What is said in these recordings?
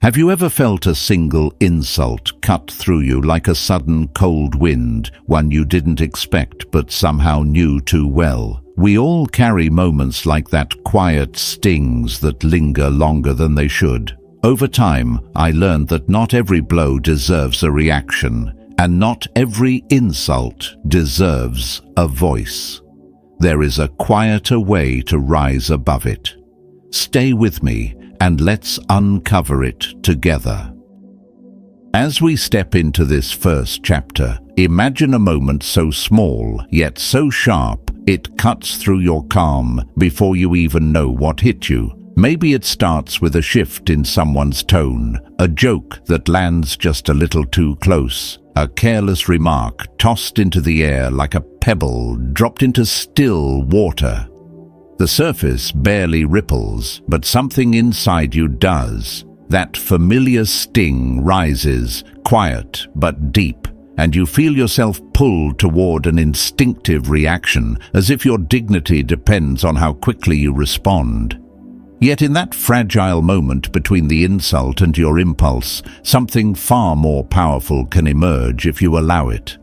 Have you ever felt a single insult cut through you like a sudden cold wind, one you didn't expect but somehow knew too well? We all carry moments like that, quiet stings that linger longer than they should. Over time, I learned that not every blow deserves a reaction, and not every insult deserves a voice. There is a quieter way to rise above it. Stay with me, and let's uncover it together. As we step into this first chapter, imagine a moment so small, yet so sharp, it cuts through your calm before you even know what hit you. Maybe it starts with a shift in someone's tone, a joke that lands just a little too close, a careless remark tossed into the air like a pebble dropped into still water. The surface barely ripples, but something inside you does. That familiar sting rises, quiet but deep, and you feel yourself pulled toward an instinctive reaction, as if your dignity depends on how quickly you respond. Yet in that fragile moment between the insult and your impulse, something far more powerful can emerge if you allow it.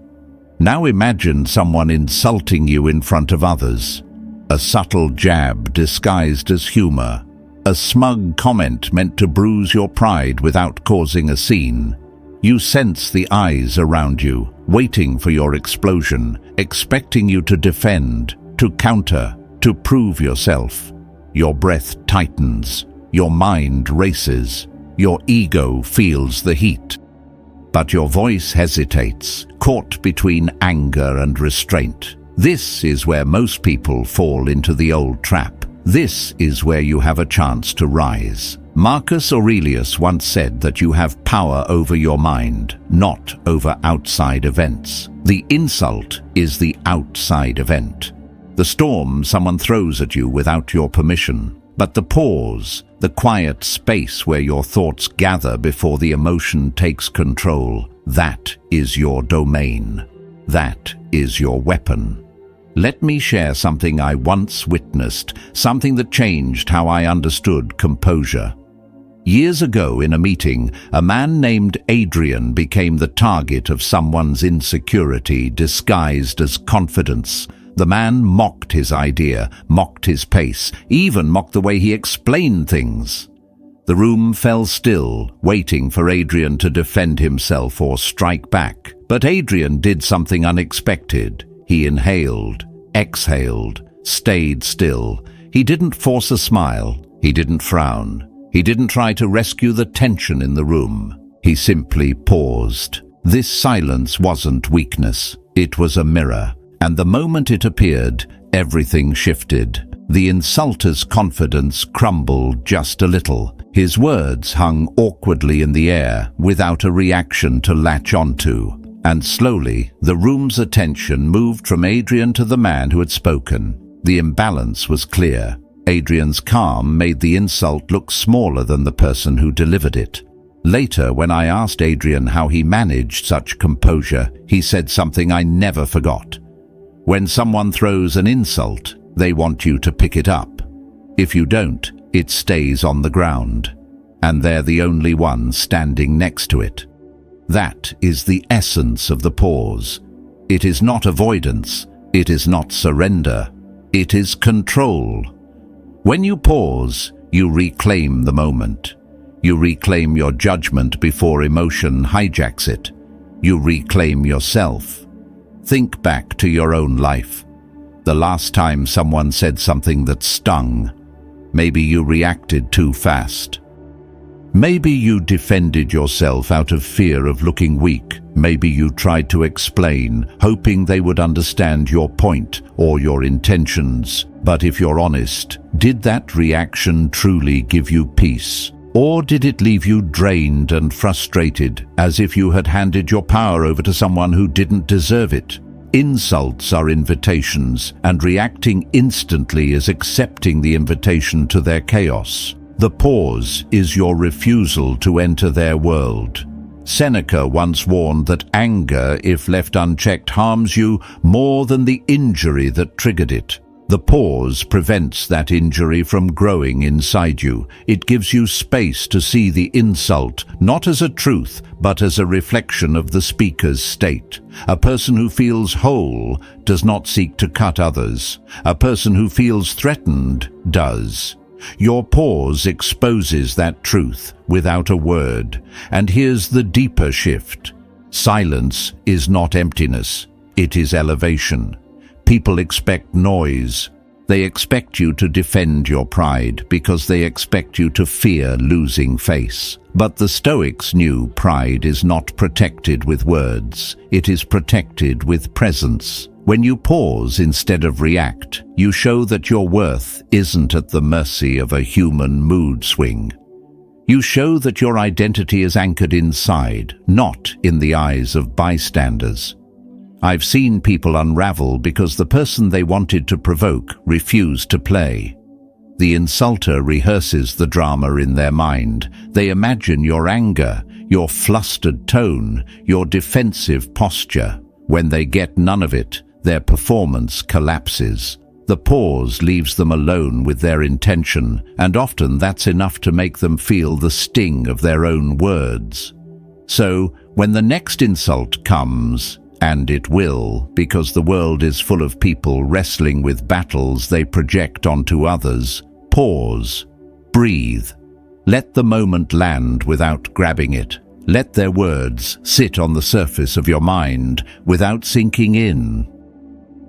Now imagine someone insulting you in front of others. A subtle jab disguised as humor, a smug comment meant to bruise your pride without causing a scene. You sense the eyes around you, waiting for your explosion, expecting you to defend, to counter, to prove yourself. Your breath tightens, your mind races, your ego feels the heat. But your voice hesitates, caught between anger and restraint. This is where most people fall into the old trap. This is where you have a chance to rise. Marcus Aurelius once said that you have power over your mind, not over outside events. The insult is the outside event. The storm someone throws at you without your permission. But the pause, the quiet space where your thoughts gather before the emotion takes control, that is your domain. That is your weapon. Let me share something I once witnessed, something that changed how I understood composure. Years ago in a meeting, a man named Adrian became the target of someone's insecurity disguised as confidence. The man mocked his idea, mocked his pace, even mocked the way he explained things. The room fell still, waiting for Adrian to defend himself or strike back. But Adrian did something unexpected. He inhaled, exhaled, stayed still. He didn't force a smile. He didn't frown. He didn't try to rescue the tension in the room. He simply paused. This silence wasn't weakness. It was a mirror. And the moment it appeared, everything shifted. The insulter's confidence crumbled just a little. His words hung awkwardly in the air, without a reaction to latch onto. And slowly, the room's attention moved from Adrian to the man who had spoken. The imbalance was clear. Adrian's calm made the insult look smaller than the person who delivered it. Later, when I asked Adrian how he managed such composure, he said something I never forgot. When someone throws an insult, they want you to pick it up. If you don't, it stays on the ground, and they're the only one standing next to it. That is the essence of the pause. It is not avoidance. It is not surrender. It is control. When you pause, you reclaim the moment. You reclaim your judgment before emotion hijacks it. You reclaim yourself. Think back to your own life. The last time someone said something that stung. Maybe you reacted too fast. Maybe you defended yourself out of fear of looking weak. Maybe you tried to explain, hoping they would understand your point or your intentions. But if you're honest, did that reaction truly give you peace? Or did it leave you drained and frustrated, as if you had handed your power over to someone who didn't deserve it? Insults are invitations, and reacting instantly is accepting the invitation to their chaos. The pause is your refusal to enter their world. Seneca once warned that anger, if left unchecked, harms you more than the injury that triggered it. The pause prevents that injury from growing inside you. It gives you space to see the insult not as a truth, but as a reflection of the speaker's state. A person who feels whole does not seek to cut others. A person who feels threatened does. Your pause exposes that truth without a word. And here's the deeper shift. Silence is not emptiness. It is elevation. People expect noise. They expect you to defend your pride because they expect you to fear losing face. But the Stoics knew pride is not protected with words. It is protected with presence. When you pause instead of react, you show that your worth isn't at the mercy of a human mood swing. You show that your identity is anchored inside, not in the eyes of bystanders. I've seen people unravel because the person they wanted to provoke refused to play. The insulter rehearses the drama in their mind. They imagine your anger, your flustered tone, your defensive posture. When they get none of it, their performance collapses. The pause leaves them alone with their intention, and often that's enough to make them feel the sting of their own words. So, when the next insult comes, and it will, because the world is full of people wrestling with battles they project onto others, pause, breathe. Let the moment land without grabbing it. Let their words sit on the surface of your mind without sinking in.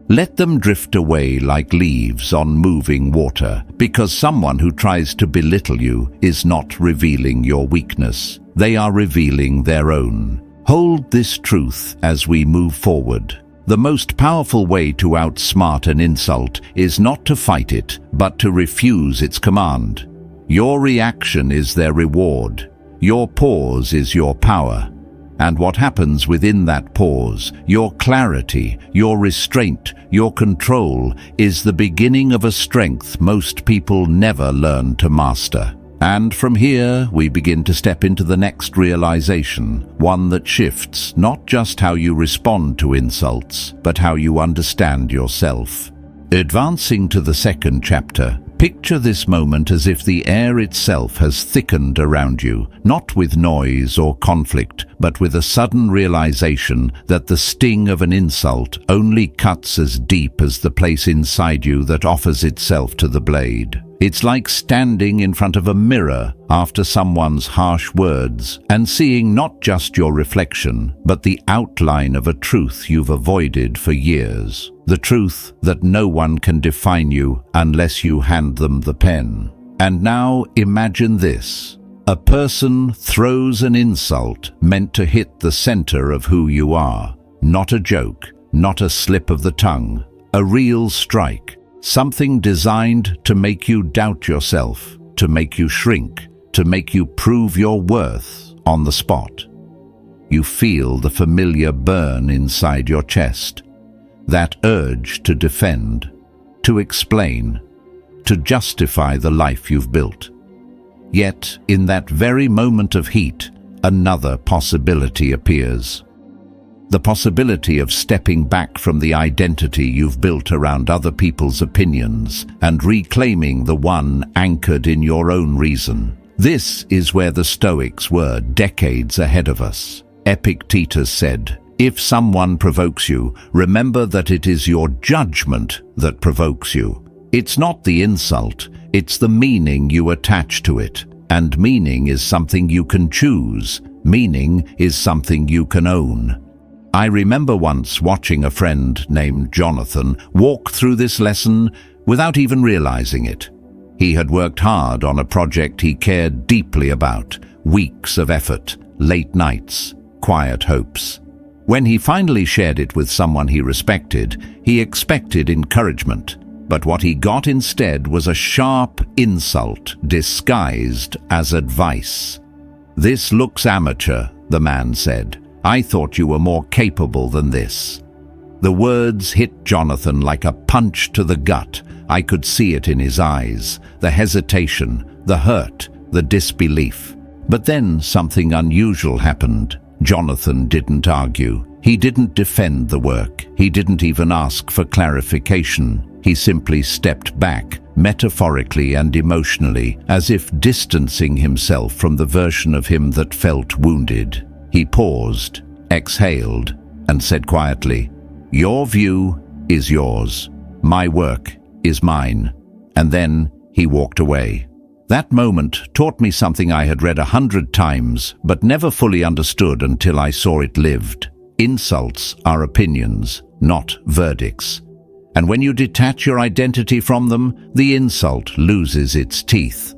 Let them drift away like leaves on moving water, because someone who tries to belittle you is not revealing your weakness. They are revealing their own. Hold this truth as we move forward. The most powerful way to outsmart an insult is not to fight it, but to refuse its command. Your reaction is their reward. Your pause is your power. And what happens within that pause, your clarity, your restraint, your control, is the beginning of a strength most people never learn to master. And from here, we begin to step into the next realization, one that shifts not just how you respond to insults, but how you understand yourself. Advancing to the second chapter, picture this moment as if the air itself has thickened around you, not with noise or conflict, but with a sudden realization that the sting of an insult only cuts as deep as the place inside you that offers itself to the blade. It's like standing in front of a mirror after someone's harsh words and seeing not just your reflection, but the outline of a truth you've avoided for years. The truth that no one can define you unless you hand them the pen. And now imagine this. A person throws an insult meant to hit the center of who you are. Not a joke, not a slip of the tongue, a real strike. Something designed to make you doubt yourself, to make you shrink, to make you prove your worth on the spot. You feel the familiar burn inside your chest, that urge to defend, to explain, to justify the life you've built. Yet, in that very moment of heat, another possibility appears. The possibility of stepping back from the identity you've built around other people's opinions and reclaiming the one anchored in your own reason. This is where the Stoics were decades ahead of us. Epictetus said, "If someone provokes you, remember that it is your judgment that provokes you. It's not the insult, it's the meaning you attach to it. And meaning is something you can choose. Meaning is something you can own." I remember once watching a friend named Jonathan walk through this lesson without even realizing it. He had worked hard on a project he cared deeply about, weeks of effort, late nights, quiet hopes. When he finally shared it with someone he respected, he expected encouragement, but what he got instead was a sharp insult disguised as advice. "This looks amateur," the man said. "I thought you were more capable than this." The words hit Jonathan like a punch to the gut. I could see it in his eyes, the hesitation, the hurt, the disbelief. But then something unusual happened. Jonathan didn't argue. He didn't defend the work. He didn't even ask for clarification. He simply stepped back, metaphorically and emotionally, as if distancing himself from the version of him that felt wounded. He paused, exhaled, and said quietly, "Your view is yours. My work is mine." And then he walked away. That moment taught me something I had read 100 times, but never fully understood until I saw it lived. Insults are opinions, not verdicts. And when you detach your identity from them, the insult loses its teeth.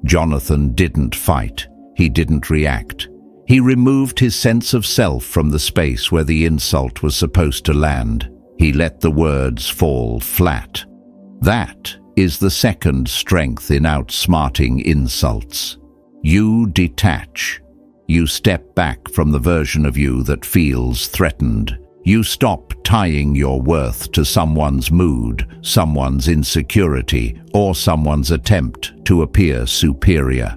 Jonathan didn't fight. He didn't react. He removed his sense of self from the space where the insult was supposed to land. He let the words fall flat. That is the second strength in outsmarting insults. You detach. You step back from the version of you that feels threatened. You stop tying your worth to someone's mood, someone's insecurity, or someone's attempt to appear superior.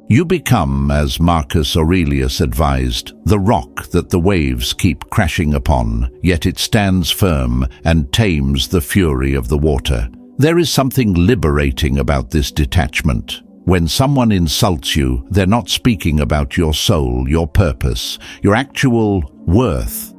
You become, as Marcus Aurelius advised, the rock that the waves keep crashing upon, yet it stands firm and tames the fury of the water. There is something liberating about this detachment. When someone insults you, they're not speaking about your soul, your purpose, your actual worth.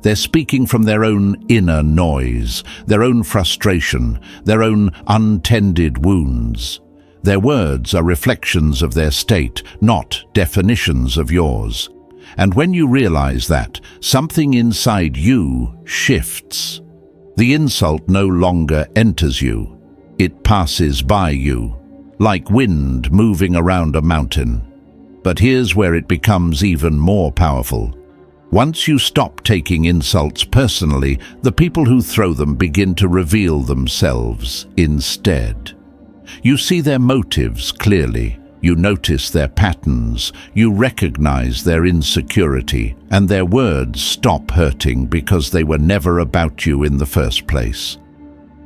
They're speaking from their own inner noise, their own frustration, their own untended wounds. Their words are reflections of their state, not definitions of yours. And when you realize that, something inside you shifts. The insult no longer enters you. It passes by you, like wind moving around a mountain. But here's where it becomes even more powerful. Once you stop taking insults personally, the people who throw them begin to reveal themselves instead. You see their motives clearly. You notice their patterns. You recognize their insecurity, and their words stop hurting because they were never about you in the first place.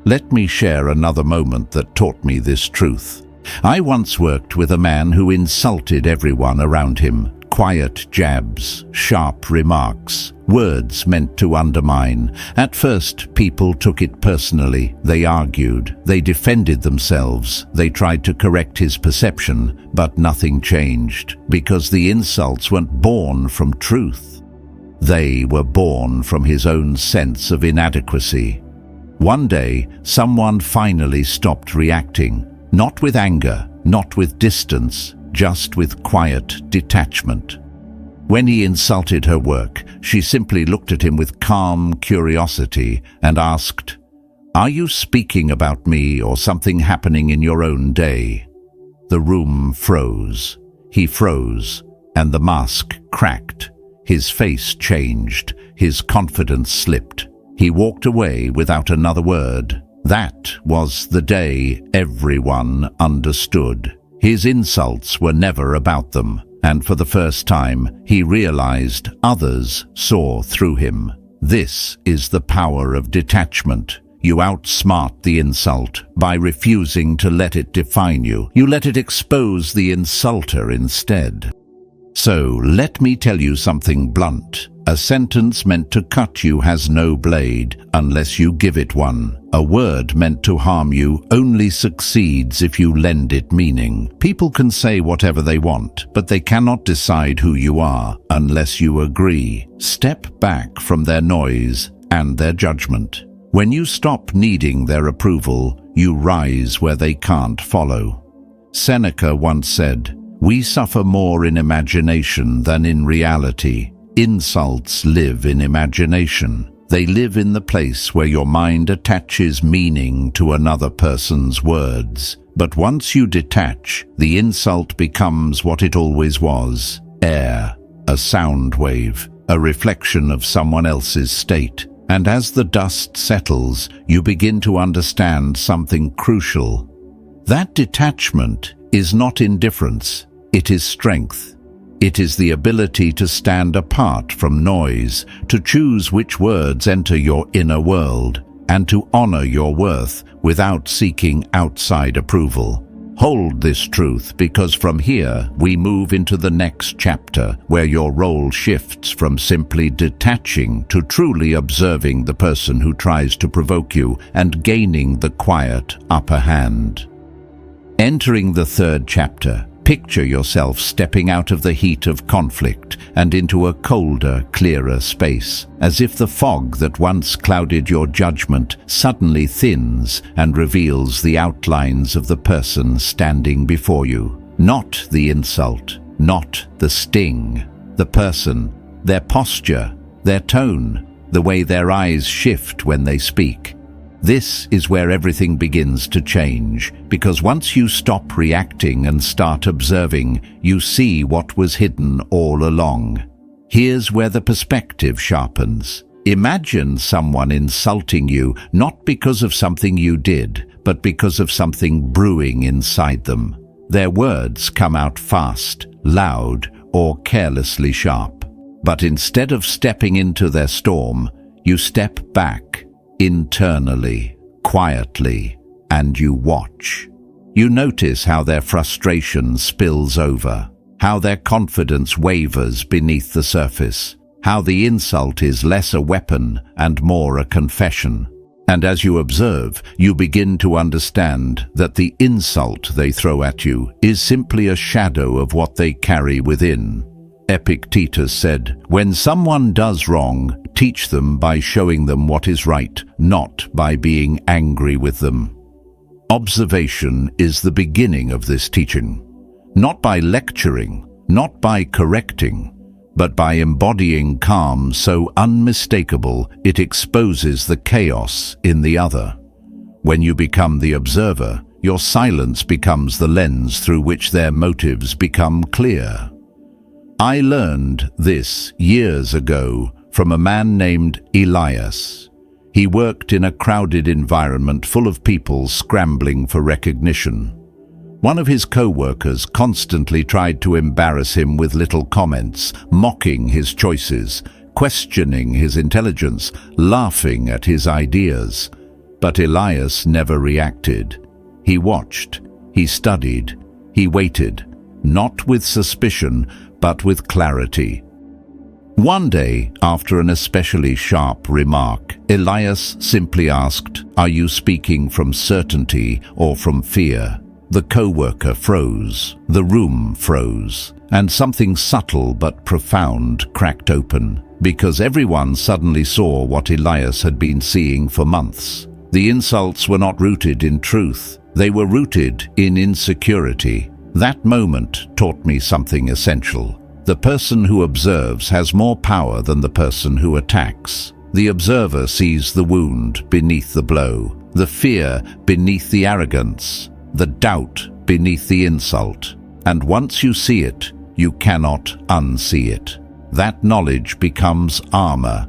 Let me share another moment that taught me this truth. I once worked with a man who insulted everyone around him. Quiet jabs, sharp remarks, words meant to undermine. At first, people took it personally. They argued, they defended themselves, they tried to correct his perception, but nothing changed, because the insults weren't born from truth. They were born from his own sense of inadequacy. One day, someone finally stopped reacting, not with anger, not with distance, just with quiet detachment. When he insulted her work, she simply looked at him with calm curiosity and asked, "Are you speaking about me or something happening in your own day?" The room froze. He froze, and the mask cracked. His face changed. His confidence slipped. He walked away without another word. That was the day everyone understood. His insults were never about them, and for the first time, he realized others saw through him. This is the power of detachment. You outsmart the insult by refusing to let it define you. You let it expose the insulter instead. So let me tell you something blunt. A sentence meant to cut you has no blade unless you give it one. A word meant to harm you only succeeds if you lend it meaning. People can say whatever they want, but they cannot decide who you are unless you agree. Step back from their noise and their judgment. When you stop needing their approval, you rise where they can't follow. Seneca once said, "We suffer more in imagination than in reality." Insults live in imagination. They live in the place where your mind attaches meaning to another person's words. But once you detach, the insult becomes what it always was: air, a sound wave, a reflection of someone else's state. And as the dust settles, you begin to understand something crucial. That detachment is not indifference, it is strength. It is the ability to stand apart from noise, to choose which words enter your inner world, and to honor your worth without seeking outside approval. Hold this truth, because from here we move into the next chapter, where your role shifts from simply detaching to truly observing the person who tries to provoke you and gaining the quiet upper hand. Entering the third chapter, picture yourself stepping out of the heat of conflict and into a colder, clearer space, as if the fog that once clouded your judgment suddenly thins and reveals the outlines of the person standing before you. Not the insult, not the sting. The person, their posture, their tone, the way their eyes shift when they speak. This is where everything begins to change, because once you stop reacting and start observing, you see what was hidden all along. Here's where the perspective sharpens. Imagine someone insulting you, not because of something you did, but because of something brewing inside them. Their words come out fast, loud, or carelessly sharp. But instead of stepping into their storm, you step back, internally, quietly, and you watch. You notice how their frustration spills over, how their confidence wavers beneath the surface, how the insult is less a weapon and more a confession. And as you observe, you begin to understand that the insult they throw at you is simply a shadow of what they carry within. Epictetus said, "When someone does wrong, teach them by showing them what is right, not by being angry with them." Observation is the beginning of this teaching. Not by lecturing, not by correcting, but by embodying calm so unmistakable it exposes the chaos in the other. When you become the observer, your silence becomes the lens through which their motives become clear. I learned this years ago from a man named Elias. He worked in a crowded environment full of people scrambling for recognition. One of his co-workers constantly tried to embarrass him with little comments, mocking his choices, questioning his intelligence, laughing at his ideas. But Elias never reacted. He watched, he studied, he waited, not with suspicion, but with clarity. One day, after an especially sharp remark, Elias simply asked, "Are you speaking from certainty or from fear?" The co-worker froze, the room froze, and something subtle but profound cracked open, because everyone suddenly saw what Elias had been seeing for months. The insults were not rooted in truth, they were rooted in insecurity. That moment taught me something essential. The person who observes has more power than the person who attacks. The observer sees the wound beneath the blow, the fear beneath the arrogance, the doubt beneath the insult. And once you see it, you cannot unsee it. That knowledge becomes armor.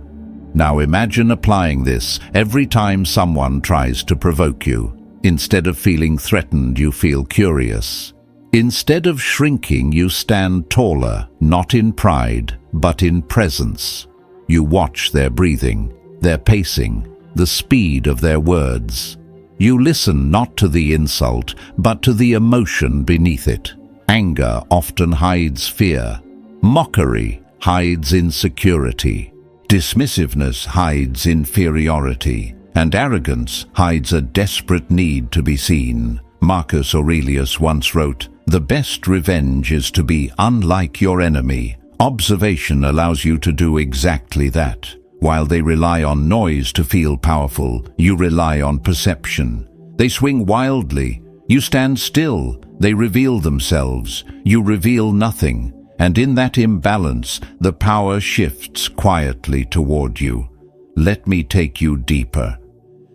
Now imagine applying this every time someone tries to provoke you. Instead of feeling threatened, you feel curious. Instead of shrinking, you stand taller, not in pride, but in presence. You watch their breathing, their pacing, the speed of their words. You listen not to the insult, but to the emotion beneath it. Anger often hides fear. Mockery hides insecurity. Dismissiveness hides inferiority. And arrogance hides a desperate need to be seen. Marcus Aurelius once wrote, "The best revenge is to be unlike your enemy." Observation allows you to do exactly that. While they rely on noise to feel powerful, you rely on perception. They swing wildly. You stand still. They reveal themselves. You reveal nothing. And in that imbalance, the power shifts quietly toward you. Let me take you deeper.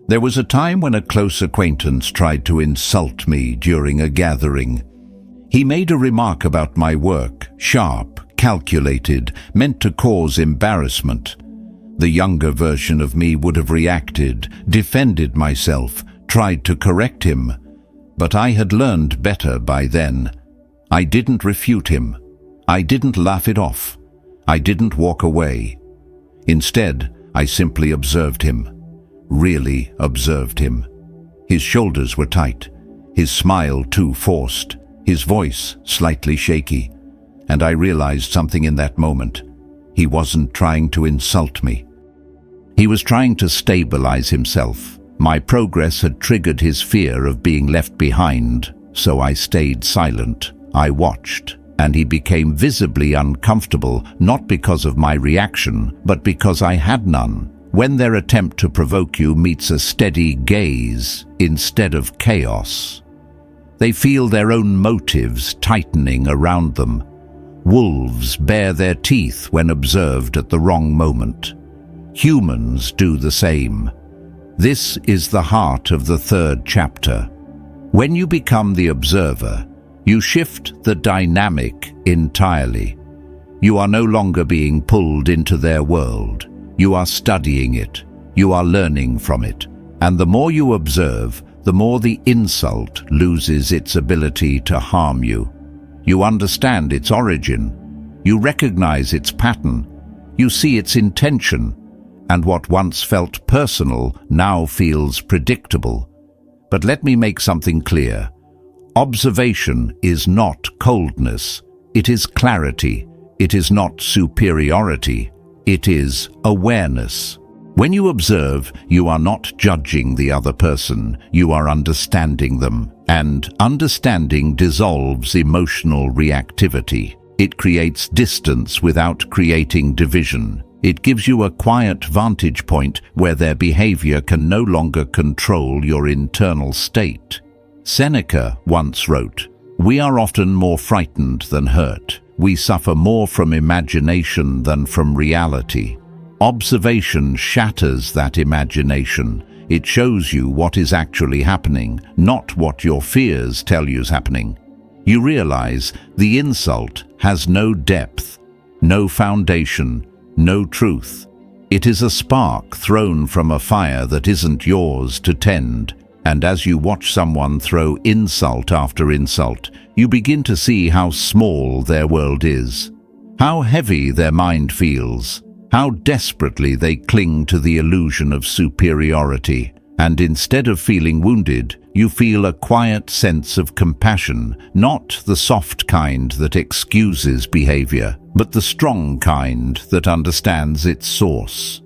There was a time when a close acquaintance tried to insult me during a gathering. He made a remark about my work, sharp, calculated, meant to cause embarrassment. The younger version of me would have reacted, defended myself, tried to correct him. But I had learned better by then. I didn't refute him. I didn't laugh it off. I didn't walk away. Instead, I simply observed him. Really observed him. His shoulders were tight. his smile too forced, his voice slightly shaky, and I realized something in that moment. He wasn't trying to insult me. He was trying to stabilize himself. My progress had triggered his fear of being left behind, so I stayed silent. I watched, and he became visibly uncomfortable, not because of my reaction, but because I had none. When their attempt to provoke you meets a steady gaze instead of chaos, they feel their own motives tightening around them. Wolves bare their teeth when observed at the wrong moment. Humans do the same. This is the heart of the third chapter. When you become the observer, you shift the dynamic entirely. You are no longer being pulled into their world. You are studying it. You are learning from it. And the more you observe, the more the insult loses its ability to harm you. You understand its origin. You recognize its pattern. You see its intention. And what once felt personal now feels predictable. But let me make something clear. Observation is not coldness. It is clarity. It is not superiority. It is awareness. When you observe, you are not judging the other person, you are understanding them. And understanding dissolves emotional reactivity. It creates distance without creating division. It gives you a quiet vantage point where their behavior can no longer control your internal state. Seneca once wrote, "We are often more frightened than hurt. We suffer more from imagination than from reality." Observation shatters that imagination. It shows you what is actually happening, not what your fears tell you is happening. You realize the insult has no depth, no foundation, no truth. It is a spark thrown from a fire that isn't yours to tend. And as you watch someone throw insult after insult, you begin to see how small their world is, how heavy their mind feels, how desperately they cling to the illusion of superiority. And instead of feeling wounded, you feel a quiet sense of compassion, not the soft kind that excuses behavior, but the strong kind that understands its source.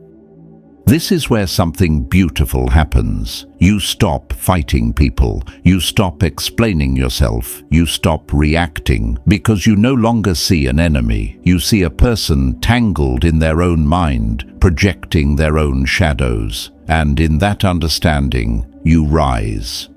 This is where something beautiful happens. You stop fighting people. You stop explaining yourself. You stop reacting because you no longer see an enemy. You see a person tangled in their own mind, projecting their own shadows. And in that understanding, you rise.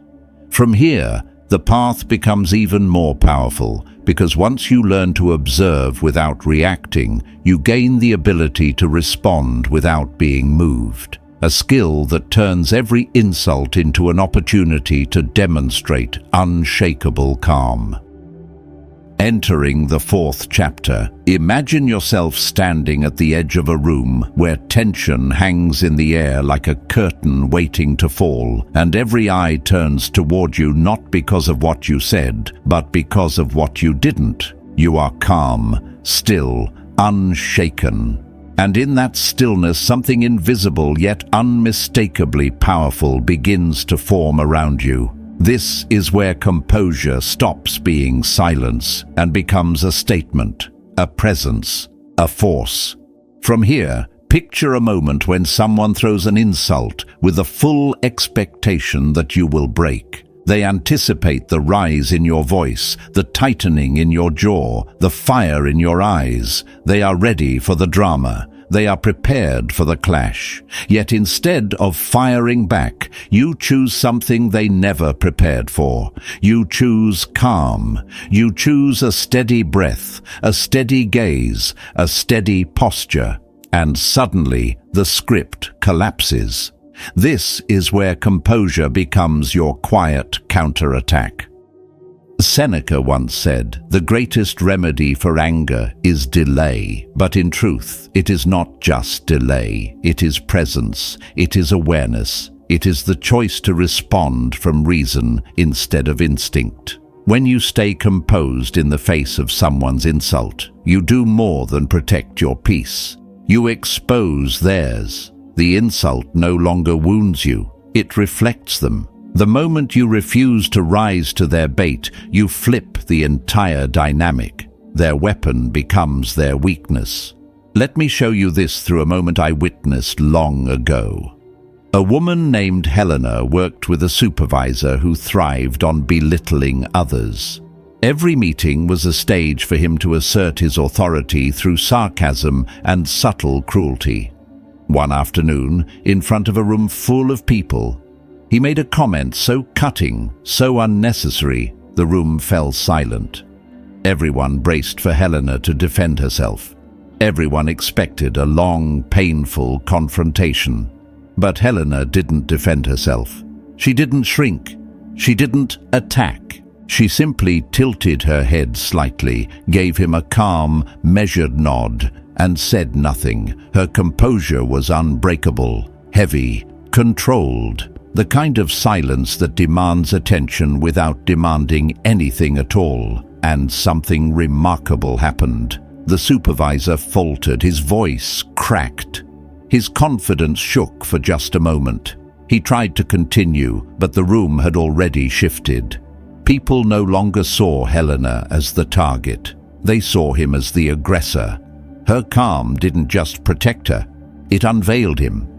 From here, the path becomes even more powerful, because once you learn to observe without reacting, you gain the ability to respond without being moved. A skill that turns every insult into an opportunity to demonstrate unshakable calm. Entering the fourth chapter, imagine yourself standing at the edge of a room where tension hangs in the air like a curtain waiting to fall, and every eye turns toward you not because of what you said, but because of what you didn't. You are calm, still, unshaken. And in that stillness, something invisible yet unmistakably powerful begins to form around you. This is where composure stops being silence and becomes a statement, a presence, a force. From here, picture a moment when someone throws an insult with the full expectation that you will break. They anticipate the rise in your voice, the tightening in your jaw, the fire in your eyes. They are ready for the drama. They are prepared for the clash. Yet instead of firing back, you choose something they never prepared for. You choose calm. You choose a steady breath, a steady gaze, a steady posture. And suddenly, the script collapses. This is where composure becomes your quiet counterattack. Seneca once said, "The greatest remedy for anger is delay." But in truth, it is not just delay. It is presence. It is awareness. It is the choice to respond from reason instead of instinct. When you stay composed in the face of someone's insult, you do more than protect your peace. You expose theirs. The insult no longer wounds you. It reflects them. The moment you refuse to rise to their bait, you flip the entire dynamic. Their weapon becomes their weakness. Let me show you this through a moment I witnessed long ago. A woman named Helena worked with a supervisor who thrived on belittling others. Every meeting was a stage for him to assert his authority through sarcasm and subtle cruelty. One afternoon, in front of a room full of people, he made a comment so cutting, so unnecessary, the room fell silent. Everyone braced for Helena to defend herself. Everyone expected a long, painful confrontation. But Helena didn't defend herself. She didn't shrink. She didn't attack. She simply tilted her head slightly, gave him a calm, measured nod, and said nothing. Her composure was unbreakable, heavy, controlled. The kind of silence that demands attention without demanding anything at all. And something remarkable happened. The supervisor faltered, his voice cracked. His confidence shook for just a moment. He tried to continue, but the room had already shifted. People no longer saw Helena as the target. They saw him as the aggressor. Her calm didn't just protect her, it unveiled him.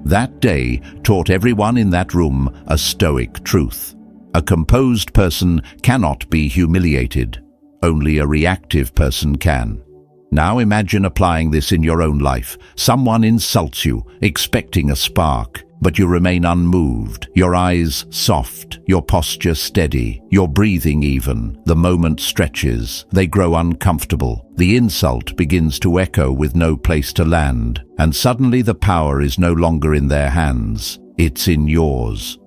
That day taught everyone in that room a Stoic truth. A composed person cannot be humiliated. Only a reactive person can. Now imagine applying this in your own life. Someone insults you, expecting a spark, but you remain unmoved, your eyes soft, your posture steady, your breathing even. The moment stretches, they grow uncomfortable. The insult begins to echo with no place to land, and suddenly the power is no longer in their hands, it's in yours.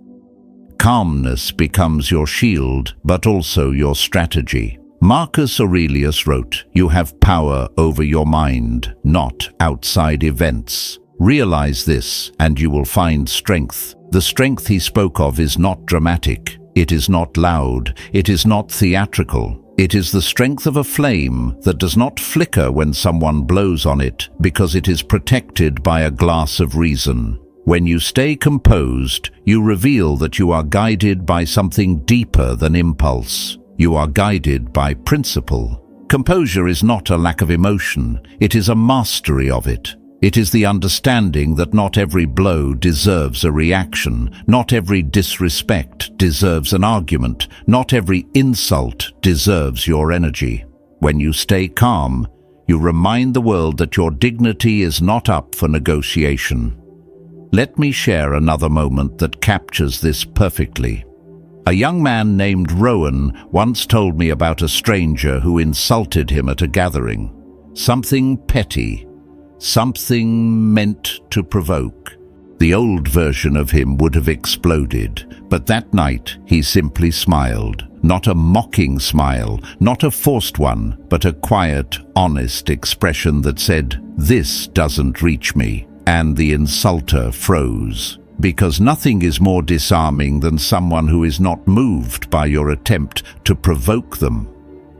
Calmness becomes your shield, but also your strategy. Marcus Aurelius wrote, "You have power over your mind, not outside events." Realize this, and you will find strength. The strength he spoke of is not dramatic. It is not loud. It is not theatrical. It is the strength of a flame that does not flicker when someone blows on it, because it is protected by a glass of reason. When you stay composed, you reveal that you are guided by something deeper than impulse. You are guided by principle. Composure is not a lack of emotion. It is a mastery of it. It is the understanding that not every blow deserves a reaction. Not every disrespect deserves an argument. Not every insult deserves your energy. When you stay calm, you remind the world that your dignity is not up for negotiation. Let me share another moment that captures this perfectly. A young man named Rowan once told me about a stranger who insulted him at a gathering. Something petty, something meant to provoke. The old version of him would have exploded, but that night he simply smiled. Not a mocking smile, not a forced one, but a quiet, honest expression that said, "This doesn't reach me." And the insulter froze. Because nothing is more disarming than someone who is not moved by your attempt to provoke them.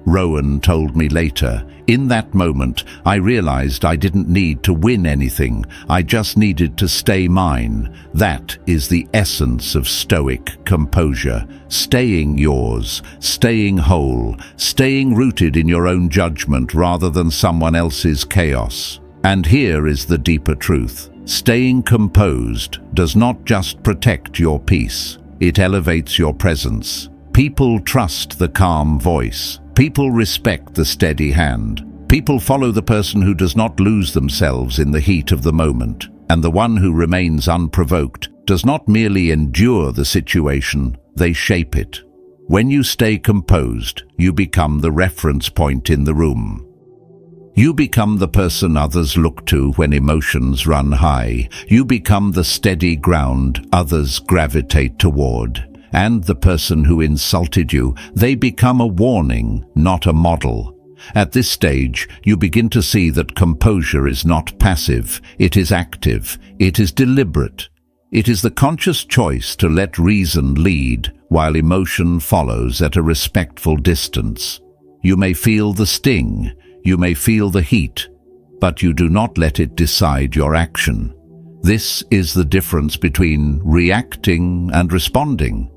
Rowan told me later, "In that moment, I realized I didn't need to win anything. I just needed to stay mine." That is the essence of Stoic composure. Staying yours, staying whole, staying rooted in your own judgment rather than someone else's chaos. And here is the deeper truth. Staying composed does not just protect your peace, it elevates your presence. People trust the calm voice. People respect the steady hand. People follow the person who does not lose themselves in the heat of the moment. And the one who remains unprovoked does not merely endure the situation, they shape it. When you stay composed, you become the reference point in the room. You become the person others look to when emotions run high. You become the steady ground others gravitate toward. And the person who insulted you, they become a warning, not a model. At this stage, you begin to see that composure is not passive, it is active, it is deliberate. It is the conscious choice to let reason lead, while emotion follows at a respectful distance. You may feel the sting, you may feel the heat, but you do not let it decide your action. This is the difference between reacting and responding.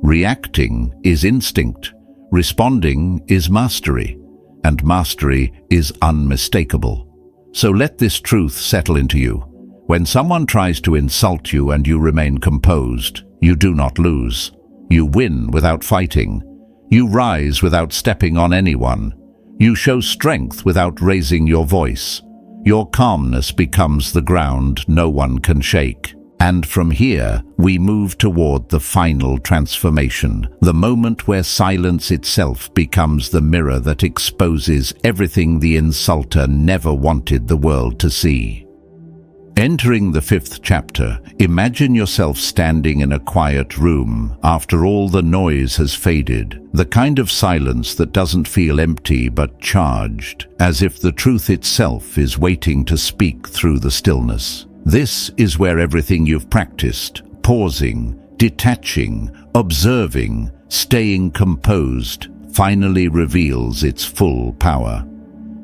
Reacting is instinct, responding is mastery, and mastery is unmistakable. So let this truth settle into you. When someone tries to insult you and you remain composed, you do not lose. You win without fighting. You rise without stepping on anyone. You show strength without raising your voice. Your calmness becomes the ground no one can shake. And from here, we move toward the final transformation, the moment where silence itself becomes the mirror that exposes everything the insulter never wanted the world to see. Entering the 5th chapter, imagine yourself standing in a quiet room after all the noise has faded, the kind of silence that doesn't feel empty but charged, as if the truth itself is waiting to speak through the stillness. This is where everything you've practiced, pausing, detaching, observing, staying composed, finally reveals its full power.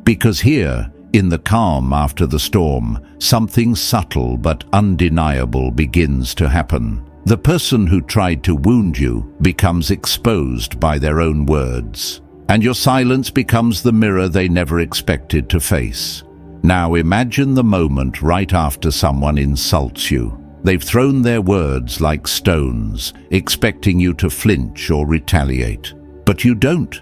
Because here, in the calm after the storm, something subtle but undeniable begins to happen. The person who tried to wound you becomes exposed by their own words, and your silence becomes the mirror they never expected to face. Now imagine the moment right after someone insults you. They've thrown their words like stones, expecting you to flinch or retaliate. But you don't.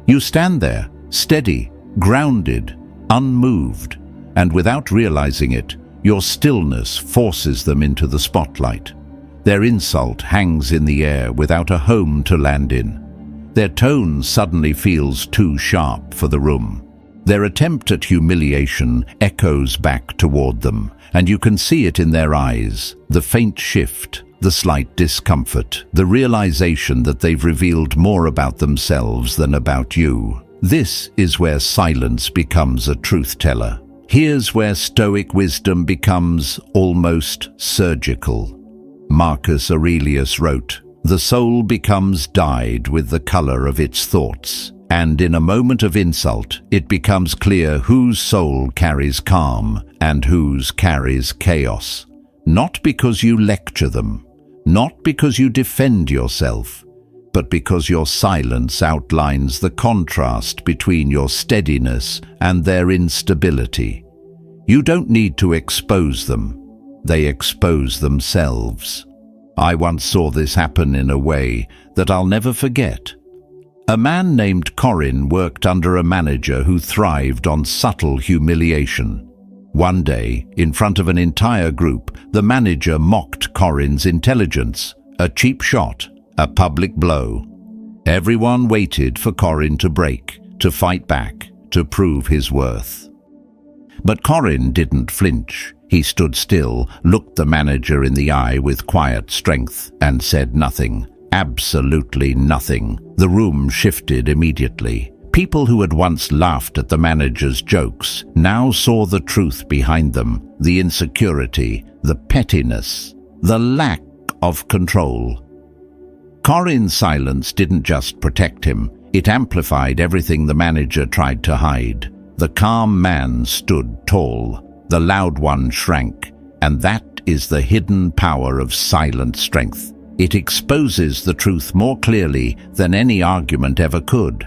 You stand there, steady, grounded, unmoved, and without realizing it, your stillness forces them into the spotlight. Their insult hangs in the air without a home to land in. Their tone suddenly feels too sharp for the room. Their attempt at humiliation echoes back toward them, and you can see it in their eyes, the faint shift, the slight discomfort, the realization that they've revealed more about themselves than about you. This is where silence becomes a truth-teller. Here's where Stoic wisdom becomes almost surgical. Marcus Aurelius wrote, "The soul becomes dyed with the color of its thoughts, and in a moment of insult, it becomes clear whose soul carries calm and whose carries chaos. Not because you lecture them, not because you defend yourself, but because your silence outlines the contrast between your steadiness and their instability. You don't need to expose them. They expose themselves." I once saw this happen in a way that I'll never forget. A man named Corin worked under a manager who thrived on subtle humiliation. One day, in front of an entire group, the manager mocked Corin's intelligence, a cheap shot, a public blow. Everyone waited for Corin to break, to fight back, to prove his worth. But Corin didn't flinch. He stood still, looked the manager in the eye with quiet strength, and said nothing. Absolutely nothing. The room shifted immediately. People who had once laughed at the manager's jokes now saw the truth behind them, the insecurity, the pettiness, the lack of control. Corin's silence didn't just protect him, it amplified everything the manager tried to hide. The calm man stood tall, the loud one shrank, and that is the hidden power of silent strength. It exposes the truth more clearly than any argument ever could.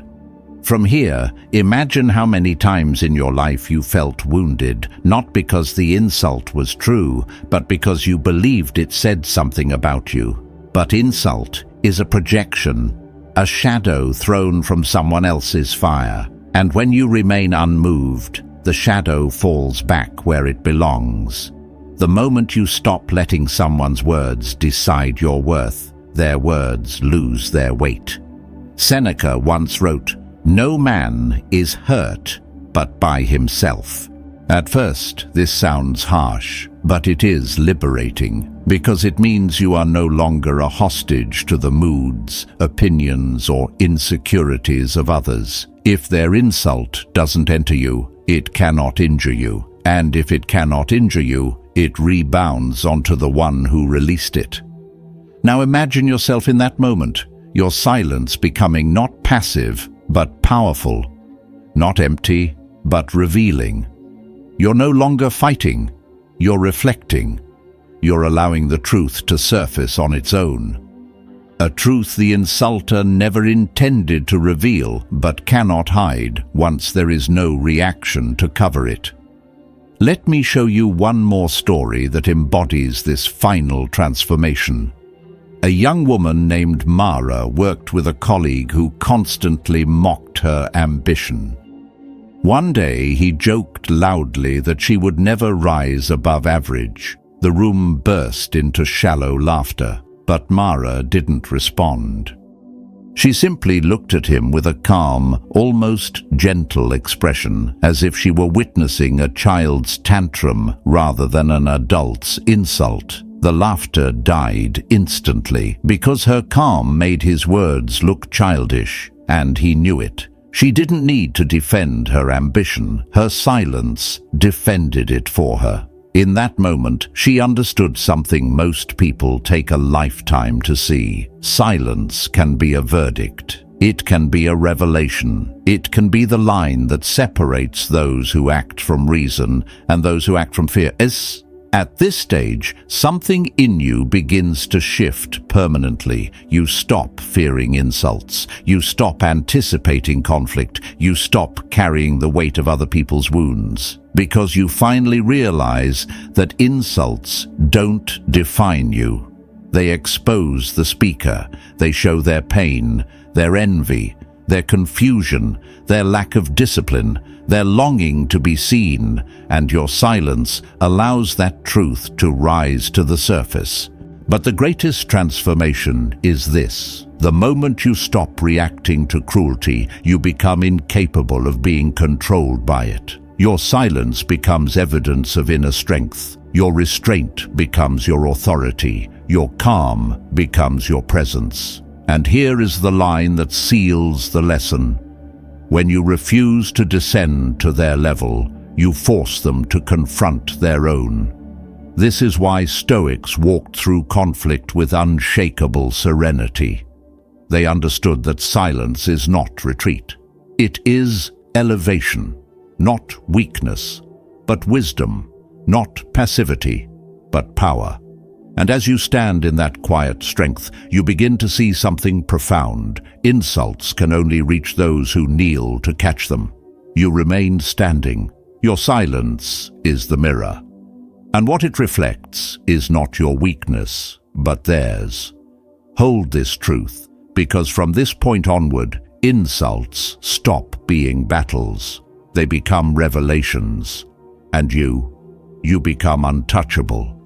From here, imagine how many times in your life you felt wounded, not because the insult was true, but because you believed it said something about you. But insult is a projection, a shadow thrown from someone else's fire. And when you remain unmoved, the shadow falls back where it belongs. The moment you stop letting someone's words decide your worth, their words lose their weight. Seneca once wrote, "No man is hurt but by himself." At first, this sounds harsh, but it is liberating, because it means you are no longer a hostage to the moods, opinions, or insecurities of others. If their insult doesn't enter you, it cannot injure you. And if it cannot injure you, it rebounds onto the one who released it. Now imagine yourself in that moment, your silence becoming not passive, but powerful, not empty, but revealing. You're no longer fighting, you're reflecting. You're allowing the truth to surface on its own. a truth the insulter never intended to reveal but cannot hide once there is no reaction to cover it. Let me show you one more story that embodies this final transformation. A young woman named Mara worked with a colleague who constantly mocked her ambition. One day he joked loudly that she would never rise above average. The room burst into shallow laughter, but Mara didn't respond. She simply looked at him with a calm, almost gentle expression, as if she were witnessing a child's tantrum rather than an adult's insult. The laughter died instantly because her calm made his words look childish, and he knew it. She didn't need to defend her ambition. Her silence defended it for her. In that moment, she understood something most people take a lifetime to see. Silence can be a verdict. It can be a revelation. It can be the line that separates those who act from reason and those who act from fear. At this stage, something in you begins to shift permanently. You stop fearing insults. You stop anticipating conflict. You stop carrying the weight of other people's wounds. Because you finally realize that insults don't define you. They expose the speaker. They show their pain, their envy, their confusion, their lack of discipline, their longing to be seen, and your silence allows that truth to rise to the surface. But the greatest transformation is this. The moment you stop reacting to cruelty, you become incapable of being controlled by it. Your silence becomes evidence of inner strength. Your restraint becomes your authority. Your calm becomes your presence. And here is the line that seals the lesson. When you refuse to descend to their level, you force them to confront their own. This is why Stoics walked through conflict with unshakable serenity. They understood that silence is not retreat. It is elevation, not weakness, but wisdom, not passivity, but power. And as you stand in that quiet strength, you begin to see something profound. Insults can only reach those who kneel to catch them. You remain standing. Your silence is the mirror. And what it reflects is not your weakness, but theirs. Hold this truth, because from this point onward, insults stop being battles. They become revelations. And you become untouchable.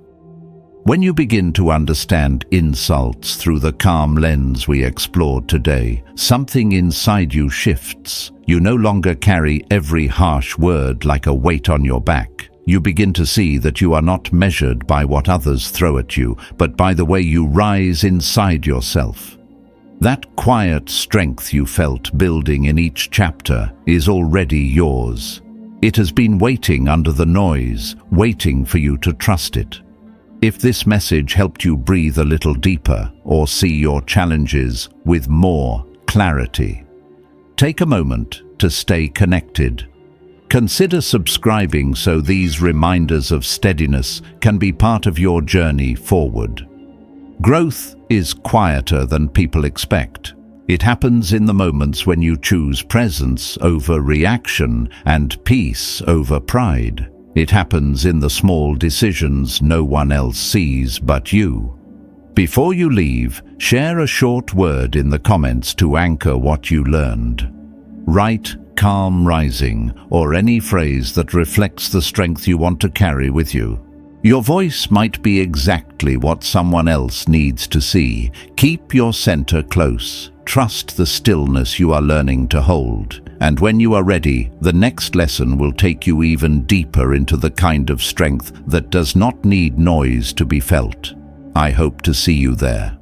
When you begin to understand insults through the calm lens we explored today, something inside you shifts. You no longer carry every harsh word like a weight on your back. You begin to see that you are not measured by what others throw at you, but by the way you rise inside yourself. That quiet strength you felt building in each chapter is already yours. It has been waiting under the noise, waiting for you to trust it. If this message helped you breathe a little deeper or see your challenges with more clarity, take a moment to stay connected. Consider subscribing so these reminders of steadiness can be part of your journey forward. Growth is quieter than people expect. It happens in the moments when you choose presence over reaction and peace over pride. It happens in the small decisions no one else sees but you. Before you leave, share a short word in the comments to anchor what you learned. Write "calm rising" or any phrase that reflects the strength you want to carry with you. Your voice might be exactly what someone else needs to see. Keep your center close. Trust the stillness you are learning to hold. And when you are ready, the next lesson will take you even deeper into the kind of strength that does not need noise to be felt. I hope to see you there.